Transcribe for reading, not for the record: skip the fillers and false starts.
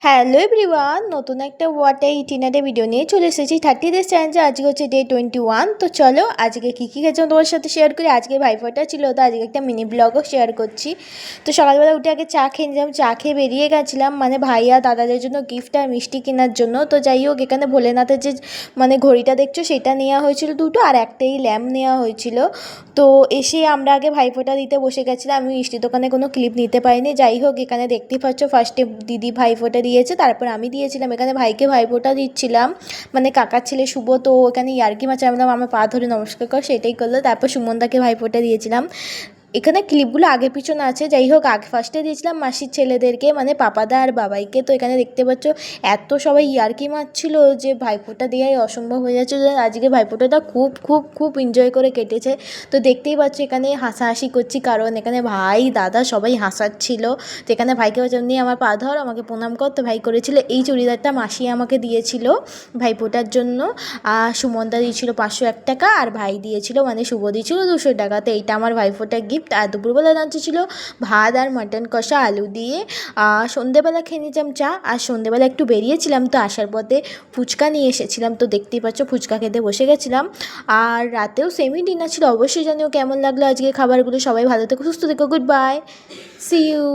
Hello everyone, নতুন একটা water itinerary video নিয়ে চলে এসেছি 30 ডেজ চ্যালেঞ্জে। আজকে হচ্ছে ডে 21। তো চলো আজকে কী কী খেয়েছিলাম তোমার সাথে শেয়ার করি। আজকে ভাইফোঁটা ছিল, তো আজকে একটা মিনি ব্লগও শেয়ার করছি। তো সকালবেলা উঠে আগে চা খেয়ে নিলাম, চা খেয়ে বেরিয়ে গেছিলাম মানে ভাইয়া দাদাদের জন্য গিফট আর মিষ্টি কেনার জন্য। তো যাই হোক, এখানে ভোলেনাথের যে ঘড়িটা দেখছো সেটা নেওয়া হয়েছিল দুটো, আর একটাই ল্যাম্প নেওয়া হয়েছিল। তো এসে আমরা আগে ভাইফোঁটা দিতে বসে গেছিলাম। আমি মিষ্টির দোকানে কোনো ক্লিপ নিতে পারিনি। যাই হোক, এখানে দেখতেই পাচ্ছ ফার্স্টে দিদি ভাইফোঁটা দিয়েছে, তারপর আমি দিয়েছিলাম। এখানে ভাইকে ভাইফোঁটা দিচ্ছিলাম, মানে কাকার ছেলে শুভ। তো এখানে ইয়ার্কি মাছ আমি আমার পা ধরে নমস্কার কর, সেটাই করলো। তারপর সুমনদাকে ভাইফোঁটা দিয়েছিলাম। এখানে ক্লিপগুলো আগে পিছনে আছে। যাই হোক, আগে ফার্স্টে দিয়েছিলাম মাসির ছেলেদেরকে, মানে পাপাদা আর বাবাইকে। তো এখানে দেখতে পাচ্ছ এত সবাই ইয়ার্কি মারছিল যে ভাইফোঁটা দেওয়াই অসম্ভব হয়ে যাচ্ছে। আজকে ভাইফোঁটাটা খুব খুব খুব এনজয় করে কেটেছে। তো দেখতেই পাচ্ছ এখানে হাসাহাসি করছি, কারণ এখানে ভাই দাদা সবাই হাসাচ্ছিল। তো এখানে ভাইকে বলছে নিয়ে আমার পা ধর, আমাকে প্রণাম কর। তো ভাই করেছিল। এই চুড়িদারটা মাসি আমাকে দিয়েছিল ভাইফোঁটার জন্য। আর সুমনদা দিয়েছিল 501 টাকা, আর ভাই দিয়েছিল মানে শুভ দিয়েছিল 200 টাকা। তো এইটা আমার ভাইফোঁটার গিফট। আর দুপুরবেলা লাঞ্চে ছিল ভাত আর মাটন কষা আলু দিয়ে। সন্ধেবেলা খেয়ে নিয়েছিলাম চা, আর সন্ধেবেলা একটু বেরিয়েছিলাম, তো আসার পথে ফুচকা নিয়ে এসেছিলাম। তো দেখতেই পাচ্ছ ফুচকা খেতে বসে গেছিলাম। আর রাতেও সেমি ডিনার ছিল। অবশ্যই জানিও কেমন লাগলো আজকে খাবারগুলো। সবাই ভালো থেকো, সুস্থ থেকো, গুড বাই, সি ইউ।